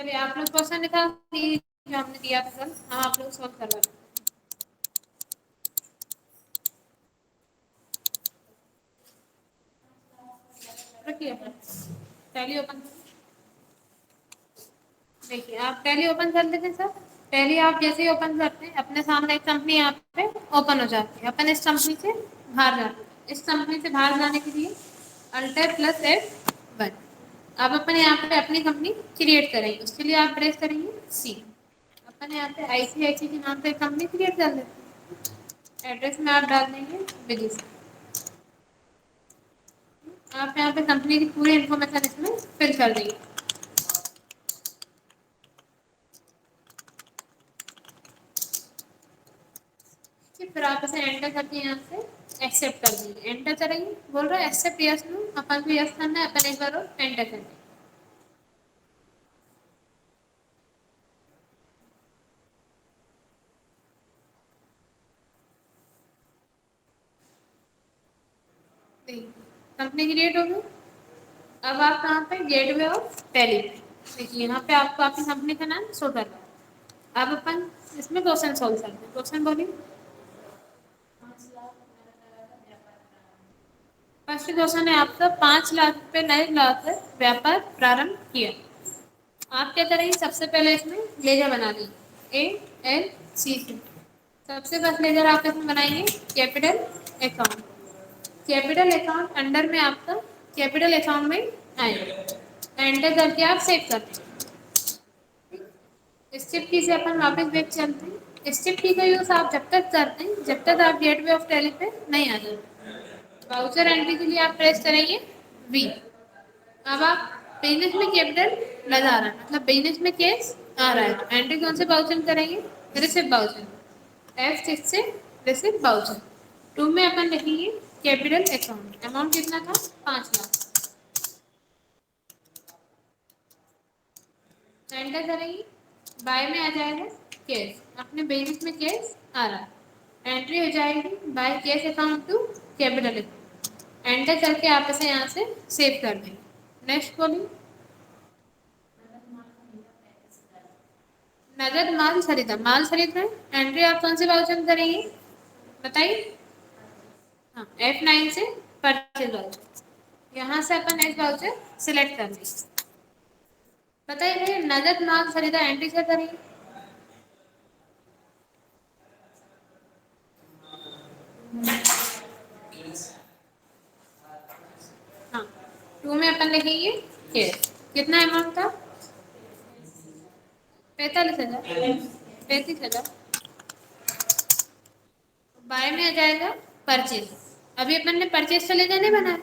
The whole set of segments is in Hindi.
चलिए आप लोग क्वेश्चन निकाल दी जो हमने दिया था कल। हाँ आप लोग सॉल्व करवा लो। रखिए अपन टैली ओपन। देखिए आप टैली ओपन कर लेते हैं सर। टैली आप जैसे ही ओपन करते हैं अपने सामने एक कंपनी यहाँ पे ओपन हो जाती है। अपन इस कंपनी से बाहर जाते हैं। इस कंपनी से बाहर जाने के लिए अल्टर प्लस F1। अब अपन यहाँ पे अपनी कंपनी क्रिएट करेंगे। उसके लिए आप प्रेस करेंगे सी। अपन यहाँ पे ICICI के नाम से कंपनी क्रिएट कर लेते हैं। एड्रेस में आप डाल देंगे विदिशा। आप यहाँ पे कंपनी की पूरी इन्फॉर्मेशन इसमें फिल कर देंगे। फिर आप इसे एंटर करके यहाँ से एक्सेप्ट कर देंगे। एंटर करेंगे, बोल रहा है एक्सेप्ट यस नो, अपन को यस करना है। अपन एक बार और एंटर कर देंगे। कंपनी क्रिएट हो गई। अब आप कहाँ पे गेटवे ऑफ टैली पे देखिए, यहाँ पे आपको आपकी कंपनी का नाम शो कर रहा है। अब अपन इसमें क्वेश्चन सोल्व करते हैं। क्वेश्चन बोलिए। फर्स्ट क्वेश्चन है आपका 5 लाख रुपए नए लाकर व्यापार प्रारंभ किया। आप क्या करेंगे, सबसे पहले इसमें लेजर बना लीजिए ALCC। सबसे फर्स्ट लेजर आप इसमें बनाएंगे capital account. Capital account under में आपका कैपिटल अकाउंट में आएगा। एंटर करके आप सेव कर देंगे। स्टेप की से अपन वापस बैक चलते हैं। स्टेप की का यूज आप जब तक करते हैं जब तक आप गेटवे ऑफ टैली पे नहीं आ जाते। वाउचर एंट्री के लिए आप प्रेस करेंगे V। अब आप बिजनेस में कैपिटल लगा रहा है, मतलब बिजनेस में केस आ रहा है, तो एंट्री कौन से बाउचर करेंगे, रिसिप्ट बाउचर। F6 से रिसिप्ट बाउचर। 2 में अपन लिखेंगे कैपिटल अकाउंट। अमाउंट कितना था, 5 लाख। एंटर करेंगे, बाय में आ जाएगा केस, अपने बिजनेस में केस आ रहा है। एंट्री हो जाएगी by cash account to capital account. Enter करके आप इसे यहाँ से सेव कर देंगे। नेक्स्ट बोलिए। नगद माल खरीदा, माल खरीद रहे हैं। एंट्री आप कौन से वाउचर करेंगे बताइए। हाँ F9 से परचेज वाउचर। यहाँ से अपन नेक्स्ट वाउचर सिलेक्ट कर देंगे। बताइए भैया नगद माल खरीदा एंट्री क्या करेंगे। हाँ 2 में अपन लिखेंगे कैश। कितना अमाउंट था, 45,000 35,000। बाय में आ जाएगा परचेज। अभी अपन ने परचेज से लेजर नहीं बनाया।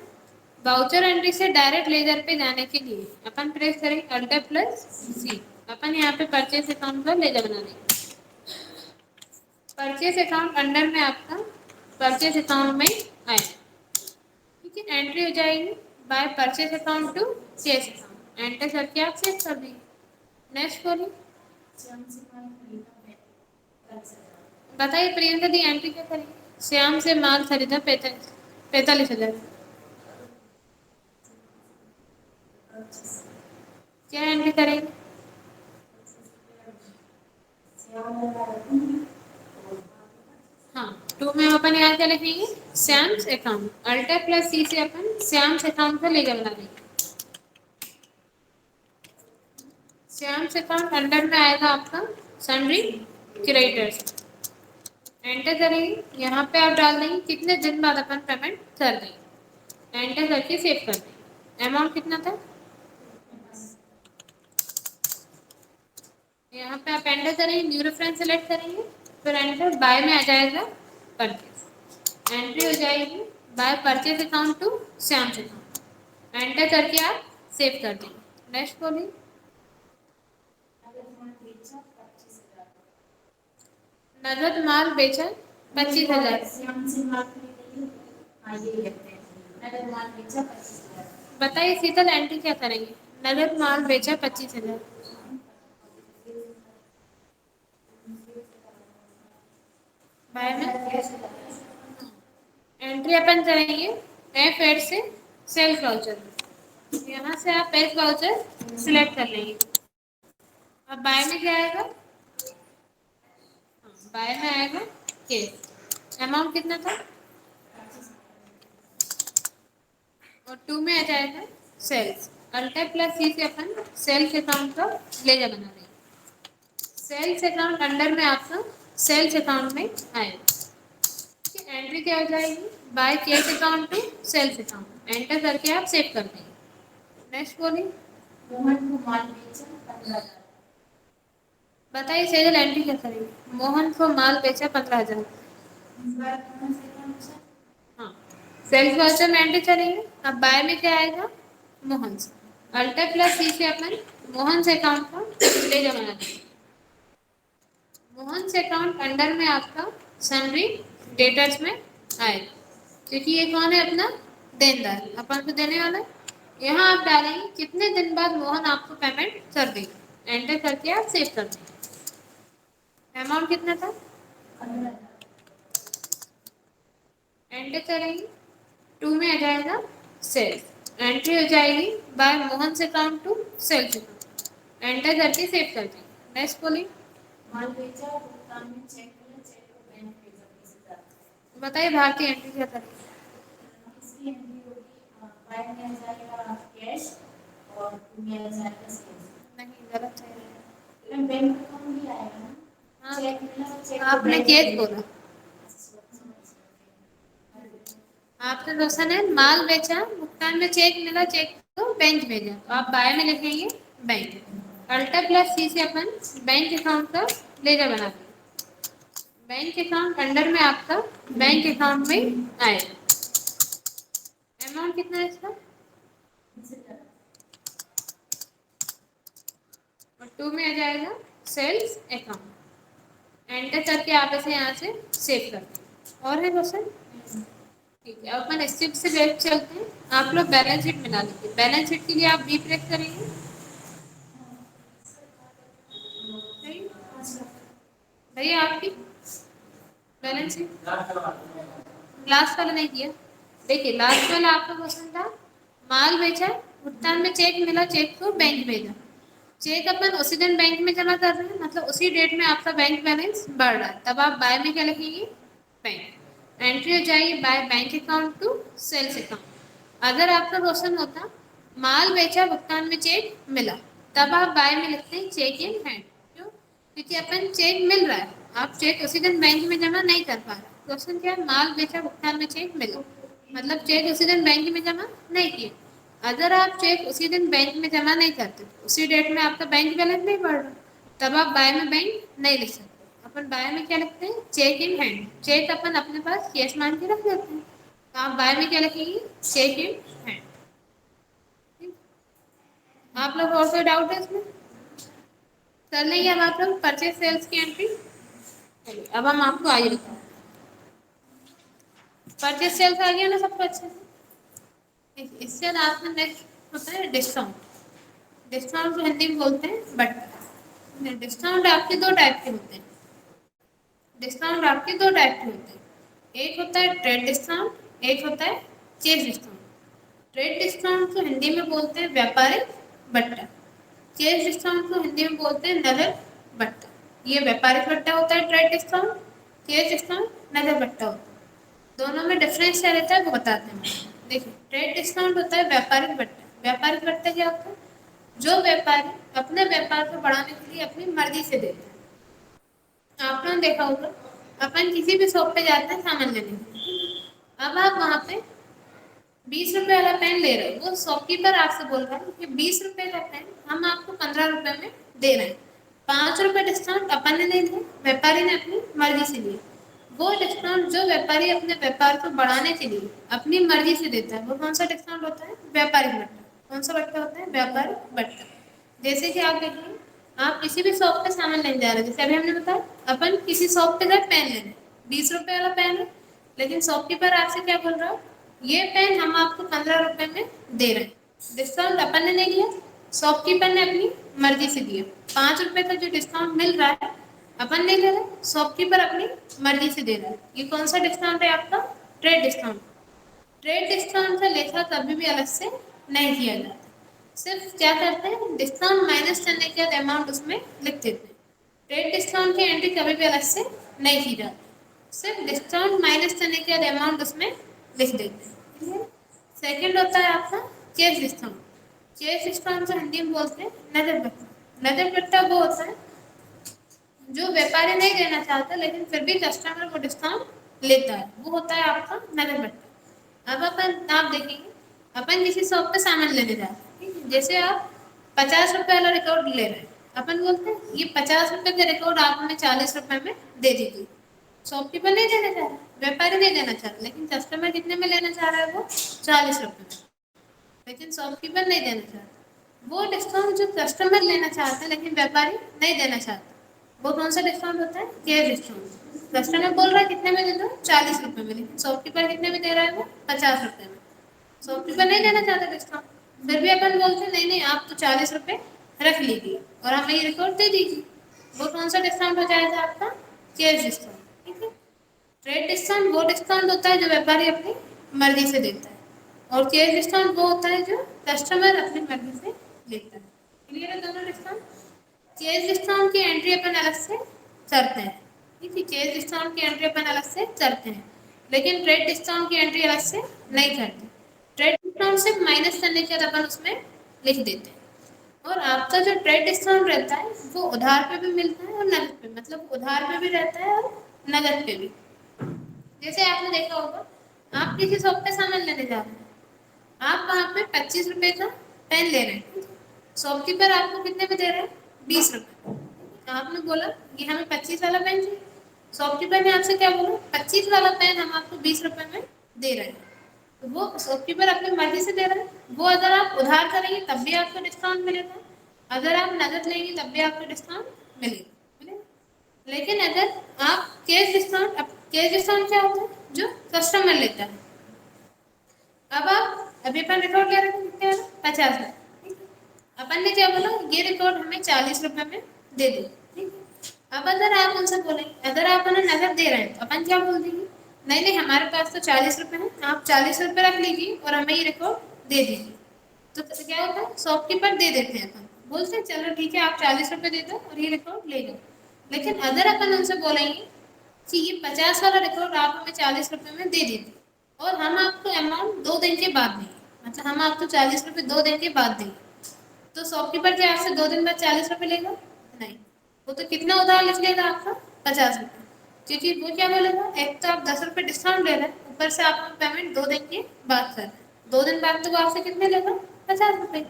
वाउचर एंट्री से डायरेक्ट लेजर पे जाने के लिए अपन प्रेस करेंगे अल्टर प्लस C। अपन यहाँ पे परचेज अकाउंट का लेजर बना देंगे। परचेज अकाउंट अंडर में आपका परचेज अकाउंट में आए, ठीक है। एंट्री हो जाएगी by purchase account to sales account. Enter करके आप सेव कर देंगे। नेक्स्ट बोलिए। बताइए प्रियंका दी एंट्री क्या करेंगे। श्याम से माल खरीदा 45,000। क्या एंट्री करेंगे। हाँ 2 में अपन यहाँ क्या लिखेंगे Shyam's account. Alter plus C से अपन श्याम्स अकाउंट का लेजर बना देंगे। श्याम्स अकाउंट अंडर में आएगा आपका सन्ड्री क्रेडिटर्स। एंटर करेंगे, यहाँ पे आप डाल देंगे कितने दिन बाद अपन पेमेंट कर देंगे। एंटर करके सेव कर देंगे। अमाउंट कितना था, यहाँ पे आप एंटर करेंगे, न्यू रेफरेंस सेलेक्ट करेंगे, फिर एंटर बाय में आ जाएगा परचेज। एंट्री हो जाएगी by purchase account to Shyam account. Enter करके आप सेव कर देंगे। नेक्स्ट बोलिए। नगद माल बेचा 25,000। बताइए शीतल एंट्री क्या करेंगे। नगद माल बेचा 25,000। बाय में एंट्री अपन करेंगे F8 से सेल्स वाउचर। यहाँ से आप पेज वाउचर सिलेक्ट कर लेंगे। अब बाय में क्या आएगा? बाय में आएगा केस। अमाउंट कितना था? और टू में आ जाएगा सेल्स। अल्टर प्लस सी से अपन सेल्स अकाउंट का लेजर बना देंगे। सेल्स अकाउंट अंडर में आपका सेल्स अकाउंट में आएगा। एंट्री क्या हो जाएगी? By cash account to sales account. Enter करके आप सेव कर देंगे। नेक्स्ट बोलिए। मोहन को माल बेचा 15,000। बताइए सेजल एंट्री क्या करेंगे? मोहन को माल बेचा 15,000। हाँ, सेल्स वाउचर में एंट्री करेंगे। अब बाय में क्या आएगा? मोहन से। अल्टर प्लस सी से अपन मोहन से अकाउंट का लेजर बना देंगे। मोहन से अकाउंट अंडर में आपका सन्ड्री डेटर्स में आएगा, क्योंकि ये कौन है? अपना देनदार, अपन को देने वाला है। यहाँ आप डालेंगे कितने दिन बाद मोहन आपको पेमेंट कर देगा। एंटर करके आप सेव कर देंगे। अमाउंट कितना था? एंटर करेंगे। टू में आ जाएगा सेल्स। एंट्री हो जाएगी बाय मोहन से account to sales account. Enter करके सेव कर देंगे। नेक्स्ट बोलिए। माल बेचा, भुगतान में चेक मिला, चेक को बैंक भेजा 20,000। बताइए बाहर की एंट्री क्या करेंगे? इसकी एंट्री होगी बाय में आ जाएगा कैश और टू में आ जाएगा सेल्स। नहीं, गलत है। बैंक अकाउंट भी आएगा ना? हाँ, चेक मिला, चेक आपने केस बोला। आपका क्वेश्चन है माल बेचा, भुगतान में चेक मिला, चेक को बैंक भेजा, तो आप बाय में लिखेंगे बैंक। अल्टर प्लस सी से अपन बैंक अकाउंट का लेजर बना देंगे। बैंक अकाउंट अंडर में आपका बैंक अकाउंट में आएगा। अमाउंट कितना है इसका? और टू में आ जाएगा सेल्स अकाउंट। एंटर करके आप इसे यहाँ से सेव कर देंगे। और है क्वेश्चन? ठीक है, अब अपन स्टेप से बैक चलते हैं। आप लोग बैलेंस शीट बना लीजिए। बैलेंस शीट के लिए आप बी प्रेस करेंगे। भैया आपकी बैलेंस शीट लास्ट वाला नहीं किया। देखिए लास्ट वाला आपका क्वेश्चन था माल बेचा, भुगतान में चेक मिला, चेक को बैंक भेजा। चेक अपन उसी दिन बैंक में जमा कर रहे हैं, मतलब उसी डेट में आपका बैंक बैलेंस बढ़ रहा है, तब आप बाय में क्या लिखेंगे? बैंक। एंट्री हो जाएगी by bank account to sales account. अगर आपका क्वेश्चन होता माल बेचा, भुगतान में चेक मिला, तब आप बाय में लिखते हैं चेक इन हैंड। क्यों? क्योंकि अपन चेक मिल रहा है, आप चेक उसी दिन बैंक में जमा नहीं कर पा रहे। क्वेश्चन क्या है? माल बेचा, भुगतान में चेक मिला, मतलब चेक उसी दिन बैंक में जमा नहीं किए। अगर आप चेक उसी दिन बैंक में जमा नहीं करते, उसी डेट में आपका बैंक बैलेंस नहीं बढ़ रहा, तब आप बाय में बैंक नहीं लिख सकते। अपन बाय में क्या लिखते हैं? Cheque in hand. चेक अपन अपने पास कैश मान के रख देते हैं, तो आप बाय में क्या लिखेंगे? Cheque in hand. आप लोग और कोई डाउट है इसमें? कर लेंगे अब आप लोग परचेज सेल्स की एंट्री। चलिए अब हम आपको आइए बताओ। परचेज सेल्स आ गया ना सबको अच्छे से? इससे आपका नेक्स्ट होता है डिस्काउंट। डिस्काउंट को हिंदी में बोलते हैं बट डिस्काउंट आपके दो टाइप के होते हैं। डिस्काउंट आपके दो टाइप के होते हैं। एक होता है ट्रेड डिस्काउंट, एक होता है चेज डिस्काउंट। ट्रेड डिस्काउंट को हिंदी में बोलते हैं व्यापारिक बट्टा। चेज डिस्काउंट को हिंदी में बोलते हैं नगद बट्टा। ये व्यापारिक बट्टा होता है ट्रेड डिस्काउंट, चेज डिस्काउंट नगद बट्टा होता है। दोनों में डिफरेंस क्या रहता है वो बताते हैं। देखिए ट्रेड डिस्काउंट होता है व्यापारिक बट्टा। व्यापारिक बट्टा क्या होता है? जो व्यापारी अपने व्यापार को बढ़ाने के लिए अपनी मर्जी से देते हैं। आपने देखा होगा अपन किसी भी शॉप पे जाते हैं सामान लेने के लिए, अब आप वहाँ पे 20 रुपए वाला पेन ले रहे हो, वो शॉपकीपर आपसे बोल रहा है कि 20 रुपए का पेन हम आपको 15 रुपए में दे रहे हैं। 5 रुपए डिस्काउंट अपन ने नहीं दिया, व्यापारी ने अपनी मर्जी से लिया। वो डिस्काउंट जो व्यापारी अपने व्यापार को बढ़ाने के लिए अपनी मर्जी से देता है, वो कौन सा डिस्काउंट होता है? व्यापारिक बट्टा। कौन सा बट्टा होता है? व्यापारिक बट्टा। जैसे कि आप देखिए आप किसी भी शॉप पे सामान लेने जा रहे हैं, जैसे अभी हमने बताया अपन किसी शॉप पे गए पेन लेने, 20 रुपए वाला पेन है, लेकिन शॉपकीपर आपसे क्या बोल रहा है? ये पेन हम आपको 15 रुपए में दे रहे हैं। डिस्काउंट अपन ने नहीं लिया, शॉपकीपर ने अपनी मर्जी से दिया। 5 रुपए का जो डिस्काउंट मिल रहा है अपन नहीं ले रहे, शॉपकीपर अपनी मर्जी से दे रहा है। ये कौन सा डिस्काउंट है आपका? Trade discount. ट्रेड डिस्काउंट का लेखा कभी भी अलग से नहीं किया जाता। सिर्फ क्या करते हैं, डिस्काउंट माइनस करने के बाद अमाउंट उसमें लिख देते हैं। ट्रेड डिस्काउंट की एंट्री कभी भी अलग से नहीं की जाती, सिर्फ डिस्काउंट माइनस करने के बाद अमाउंट उसमें लिख देते हैं। सेकंड होता है आपका कैश डिस्काउंट। कैश डिस्काउंट को हिंदी में बोलते हैं नगद बट्टा। नगद बट्टा वो होता है जो व्यापारी नहीं देना चाहता लेकिन फिर भी कस्टमर को डिस्काउंट लेता है, वो होता है आपका नगद बट्टा। अब अपन आप देखेंगे, अपन किसी शॉप पे सामान लेने जाते हैं, ठीक है? जैसे आप 50 रुपये वाला रिकॉर्ड ले रहे हैं, अपन बोलते हैं ये 50 रुपये का रिकॉर्ड आप हमें 40 रुपये में दे दीजिए। शॉपकीपर नहीं देना चाह रहा, व्यापारी नहीं देना चाह रहा, लेकिन कस्टमर कितने में लेना चाह रहा है, वो 40 रुपये में, लेकिन शॉपकीपर नहीं देना चाहता। वो डिस्काउंट जो कस्टमर लेना चाहता है लेकिन व्यापारी नहीं देना चाहता, वो कौन सा डिस्काउंट होता है, कैश डिस्काउंट। कस्टमर बोल रहा है कितने में दे दो, 40 रुपये में, लेकिन शॉपकीपर कितने में दे रहा है, वो 50 रुपये में। शॉपकीपर नहीं देना चाहता डिस्काउंट, फिर भी अपन बोलते हैं नहीं नहीं आप तो 40 रुपये रख लीजिए और हमें ये रिकॉर्ड दे दीजिए। वो कौन सा डिस्काउंट हो जाएगा आपका, कैश डिस्काउंट। ठीक है। ट्रेड डिस्काउंट वो डिस्काउंट होता है जो व्यापारी अपनी मर्जी से देता है, और कैश डिस्काउंट वो होता है जो कस्टमर अपनी मर्जी से लेता है। क्लियर है दोनों डिस्काउंट। कैश डिस्काउंट की एंट्री अपन अलग से करते हैं, ठीक है, कैश डिस्काउंट की एंट्री अपन अलग से करते हैं, लेकिन ट्रेड डिस्काउंट की एंट्री अलग से नहीं करते। ट्रेड डिस्काउंट सिर्फ माइनस करने के बाद अपन उसमें लिख देते हैं। और आपका जो ट्रेड डिस्काउंट रहता है वो उधार पे भी मिलता है और नगद पे, मतलब उधार पे भी रहता है और नगद पे भी। जैसे आपने देखा होगा, आप किसी शॉप पे सामान लेने जा रहे हैं, आप वहाँ पे 25 रुपए का पेन ले रहे हैं, शॉपकीपर आपको कितने में दे रहे हैं, 20 रुपए। आपने बोला कि हमें 25 वाला पेन चाहिए, शॉपकीपर ने आपसे क्या बोला, 25 वाला पेन हम आपको 20 रुपए में दे रहे हैं। तो वो शॉपकीपर अपनी मर्जी से दे रहा है। वो अगर आप उधार करेंगे तब भी आपको डिस्काउंट मिलेगा, अगर आप नगद लेंगे तब भी आपको डिस्काउंट मिलेगा। लेकिन अगर आप कैश डिस्काउंट, अब कैश डिस्काउंट क्या होता है, जो कस्टमर लेता है। अब आप अभी अपन रिकॉर्ड ले रहे थे कितने वाला, 50 है, ठीक है? अपन ने क्या बोला, ये रिकॉर्ड हमें 40 रुपए में दे दो, ठीक है? अब अगर आप उनसे बोले, अगर आप उन्हें नगद दे रहे हैं तो अपन क्या बोल देंगे, नहीं नहीं हमारे पास तो 40 रुपए है, आप 40 रुपए रख लीजिए और हमें ये रिकॉर्ड दे दीजिए। तो क्या होता है, शॉपकीपर दे देते हैं, अपन बोलते हैं चलो ठीक है आप 40 रुपए दे दो और ये रिकॉर्ड ले लो। लेकिन अगर अपन उनसे बोलेंगे कि ये 50 वाला रिकॉर्ड आप हमें 40 रुपए में दे दीजिए और हम आपको अमाउंट 2 दिन के बाद देंगे, मतलब हम आपको 40 रुपए 2 दिन के बाद देंगे, तो शॉपकीपर क्या आपसे 2 दिन बाद 40 रुपए लेगा, नहीं, वो तो कितना उधार लिख लेगा आपका, 50 रुपए। क्योंकि वो क्या बोलेगा, एक तो आप 10 रुपए डिस्काउंट ले रहे हैं, ऊपर से आपका पेमेंट 2 दिन के बाद कर रहे हैं, 2 दिन बाद तो वो आपसे कितने लेगा, 50 रुपए।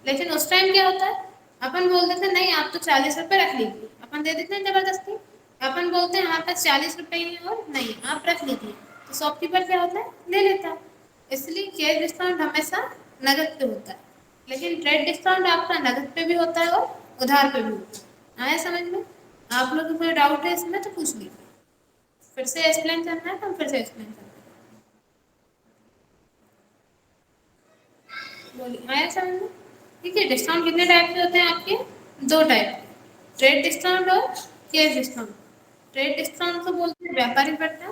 लेकिन उस टाइम क्या होता है, अपन बोल देते हैं नहीं आप तो 40 रुपए रख लीजिए, अपन दे देते हैं जबरदस्ती। अपन बोलते हैं हमारे पास 40 रुपए ही है और नहीं आप रख लीजिए, तो शॉपकीपर क्या होता है, ले लेता है। इसलिए कैश डिस्काउंट हमेशा नगद पे होता है, लेकिन ट्रेड डिस्काउंट आपका नगद पे भी होता है और उधार पे भी होता है। आया समझ में। आप लोग को कोई डाउट है इसमें तो पूछ लीजिए, फिर से एक्सप्लेन करना है तो हम फिर से एक्सप्लेन करते हैं। बोलिए आया समझ में। ठीक है, डिस्काउंट कितने टाइप के होते हैं आपके, 2 टाइप के, ट्रेड डिस्काउंट और कैश डिस्काउंट। ट्रेड डिस्काउंट को बोलते हैं व्यापारिक भत्ता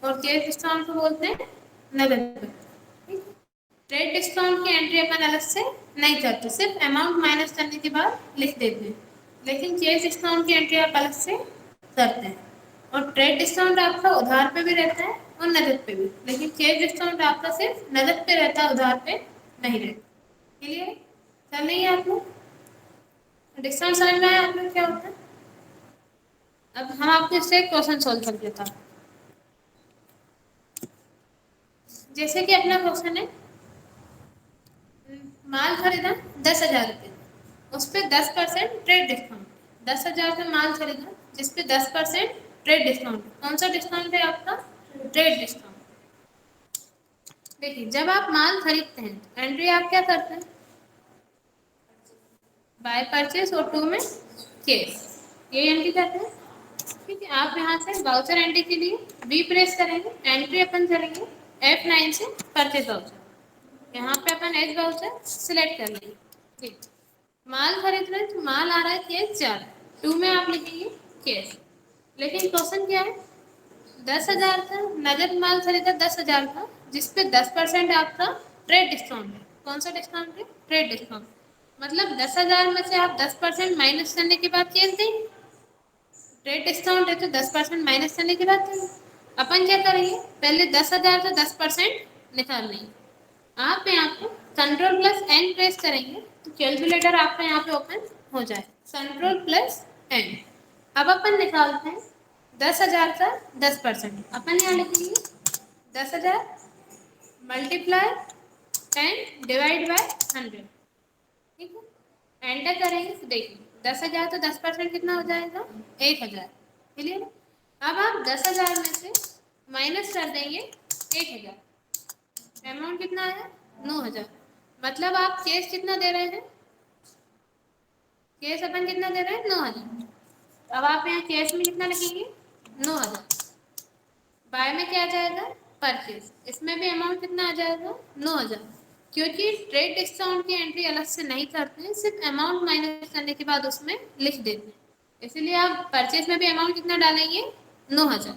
और कैश डिस्काउंट को बोलते हैं नगद भत्ता। ट्रेड डिस्काउंट की एंट्री अपन अलग से नहीं करते, सिर्फ अमाउंट माइनस करने के बाद लिख देते हैं, लेकिन कैश डिस्काउंट की एंट्री आप अलग से करते हैं। और ट्रेड डिस्काउंट आपका उधार पे भी रहता है और नगद पे भी, लेकिन कैश डिस्काउंट आपका सिर्फ नगद पे रहता है, उधार पे नहीं रहता। क्लियर, कर नहीं है आप लोग, डिस्काउंट समझ में आया आप लोग क्या होता है। अब हम आपको इससे एक क्वेश्चन सोल्व कर देता हूँ। जैसे कि अपना क्वेश्चन है, माल खरीदा 10,000 रुपये, उस पर 10% ट्रेड डिस्काउंट, 10,000 का माल खरीदा जिस पे 10% ट्रेड डिस्काउंट। कौन सा डिस्काउंट है आपका, ट्रेड डिस्काउंट। देखिए जब आप माल खरीदते हैं एंट्री आप क्या करते हैं, बाय परचेस और 2 में केस, ये एंट्री करते हैं। ठीक है, आप यहाँ से वाउचर एंट्री के लिए बी प्रेस करेंगे, एंट्री अपन करेंगे F9 से परचेज वाउचर, यहाँ पे अपन एज वाउचर सिलेक्ट कर लेंगे। ठीक, माल खरीद रहे हैं तो माल आ रहा है केस 4, 2 में आप लिखेंगे केस। लेकिन क्वेश्चन क्या है, 10,000 का नगद माल खरीदा 10,000 का, जिसपे 10% आपका ट्रेड डिस्काउंट है। कौन सा डिस्काउंट है, ट्रेड डिस्काउंट। मतलब 10,000 में से आप 10% माइनस करने के बाद केस देंगे। ट्रेड डिस्काउंट है तो 10% माइनस करने के बाद देंगे। अपन क्या करेंगे, पहले 10,000 से 10% निकाल लेंगे। आप यहाँ पे कंट्रोल प्लस एन प्रेस करेंगे तो कैलकुलेटर आपका यहाँ पे ओपन हो जाए। Control plus N. अब अपन निकालते हैं 10,000 का 10%। अपन यहाँ लिखेंगे 10,000 मल्टीप्लाई 10 डिवाइड बाय 100। ठीक है, एंटर करेंगे तो देखिए 10,000 तो 10% कितना हो जाएगा, 1,000। क्लियर। अब आप 10,000 में से माइनस कर देंगे 1,000। अमाउंट कितना है, 9,000। मतलब आप केस कितना दे रहे हैं, केस अपन कितना दे रहे हैं, 9,000। अब आप यहाँ केस में कितना लिखेंगे, 9,000। बाय में क्या आ जाएगा, परचेज। इसमें भी अमाउंट कितना आ जाएगा, 9,000। क्योंकि ट्रेड डिस्काउंट की एंट्री अलग से नहीं करते हैं, सिर्फ अमाउंट माइनस करने के बाद उसमें लिख देते हैं। इसीलिए आप परचेज में भी अमाउंट कितना डालेंगे, 9,000।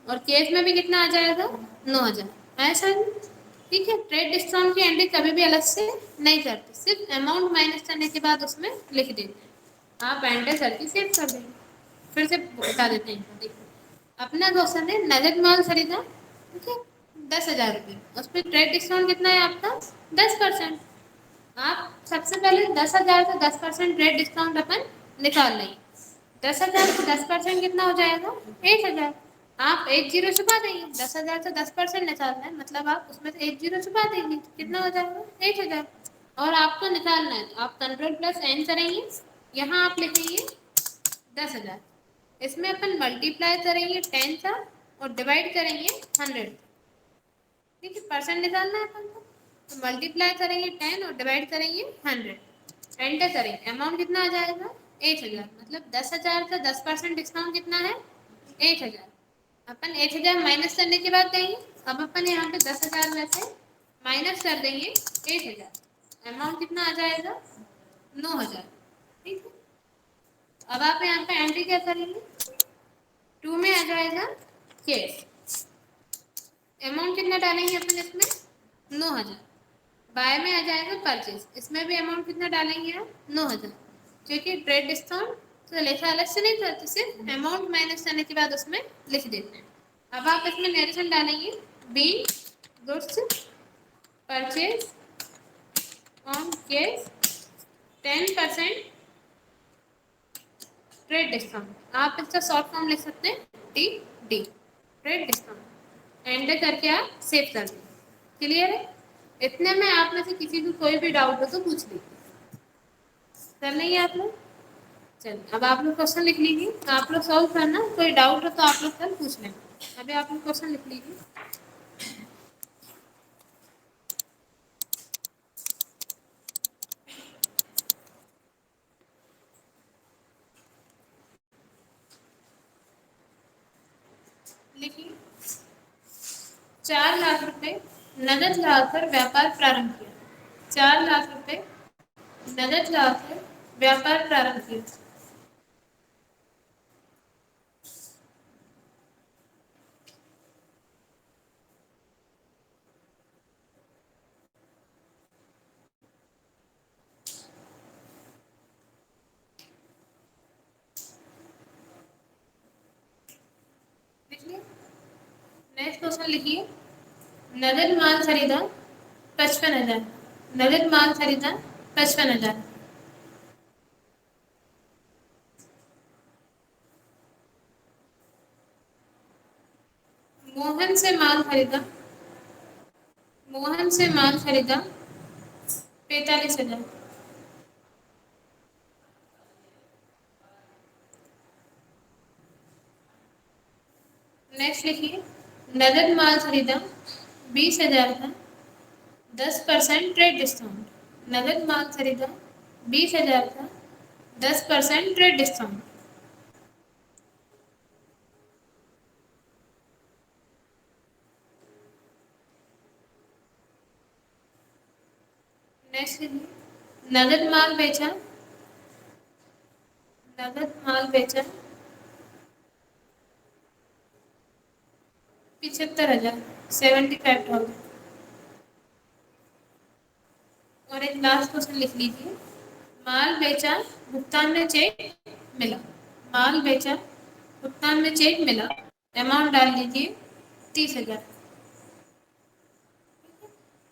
और केस में भी कितना आ जाएगा, 9,000। ऐसा ही ठीक है। ट्रेड डिस्काउंट की एंट्री कभी भी अलग से नहीं करते, सिर्फ अमाउंट माइनस करने के बाद उसमें लिख देते हैं। आप एंटर करके सेव कर देंगे। फिर से बता देते हैं, देखिए अपना क्वेश्चन है नगद माल खरीदा, ठीक है, 10,000 रुपये। उस पर ट्रेड डिस्काउंट कितना है आपका, 10%। आप सबसे पहले 10,000 से 10% ट्रेड डिस्काउंट अपन निकाल लेंगे। 10,000 से 10% कितना हो जाएगा, 1,000। आप एक जीरो छुपा देंगे, 10,000 से 10% निकालना है, मतलब आप उसमें से एक जीरो छुपा देंगे, कितना हो जाएगा, 1,000। और आपको निकालना है तो आप कंट्रोल प्लस एन करेंगे, यहाँ आप लिखेंगे 10,000। इसमें अपन मल्टीप्लाई करेंगे 10 का और डिवाइड करेंगे 100। ठीक है, परसेंट निकालना है अपन को, तो मल्टीप्लाई करेंगे 10 और डिवाइड करेंगे 100। एंटर करेंगे, अमाउंट कितना आ जाएगा, 1,000। मतलब 10,000 का 10% डिस्काउंट कितना है, 1,000। अपन 1,000 माइनस करने के बाद देंगे। अब अपन यहाँ पे 10,000 में से माइनस कर देंगे 1,000। अमाउंट कितना आ जाएगा, 9,000। ठीक है। अब आप यहाँ पे एंट्री क्या करेंगे, 2 में आ जाएगा केस। अमाउंट कितना डालेंगे अपन इसमें, 9,000। बाय में आ जाएगा परचेज, इसमें भी अमाउंट कितना डालेंगे आप, 9,000। क्योंकि ट्रेड डिस्काउंट तो लेखा अलग से नहीं करते, सिर्फ अमाउंट माइनस करने के बाद उसमें लिख देते हैं। अब आप इसमें नरेशन डालेंगे, be goods purchase on cash 10% trade discount. आप इसका शॉर्ट फॉर्म लिख सकते हैं T D, trade discount. Enter करके आप सेव कर दें। क्लियर है। इतने में आप में से किसी को कोई भी डाउट हो तो पूछ लीजिए। कर लेंगे आप लोग। चलिए अब आप लोग क्वेश्चन लिख लीजिए, आप लोग सॉल्व करना, कोई डाउट हो तो आप लोग कल पूछ लेंगे। अभी आप लोग क्वेश्चन लिख लीजिए। लिखिए, 4 लाख रुपए नगद लाकर व्यापार प्रारंभ किया। 4 लाख रुपए नगद लाकर व्यापार प्रारंभ किया। लिखिए, नेक्स्ट क्वेश्चन लिखिए, नगद माल खरीदा 55,000। नगद माल खरीदा 55,000। मोहन से माल खरीदा, मोहन से माल खरीदा 45,000। नेक्स्ट लिखिए, नगद माल खरीदा 20,000 का 10% ट्रेड डिस्काउंट। नगद माल खरीदा 20,000 का 10% ट्रेड डिस्काउंट। नेक्स्ट लिखिए, नगद माल बेचा, नगद माल बेचा 75,000, 75,000। और एक लास्ट क्वेश्चन लिख लीजिए, माल बेचा, भुगतान में चेक मिला। माल बेचा, भुगतान में चेक मिला। अमाउंट डाल लीजिए 30,000।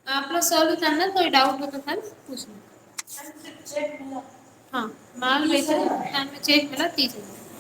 आप लोग सॉल्व करना, कोई डाउट हो तो कल पूछना। हाँ, माल बेचा, भुगतान में चेक मिला 30,000।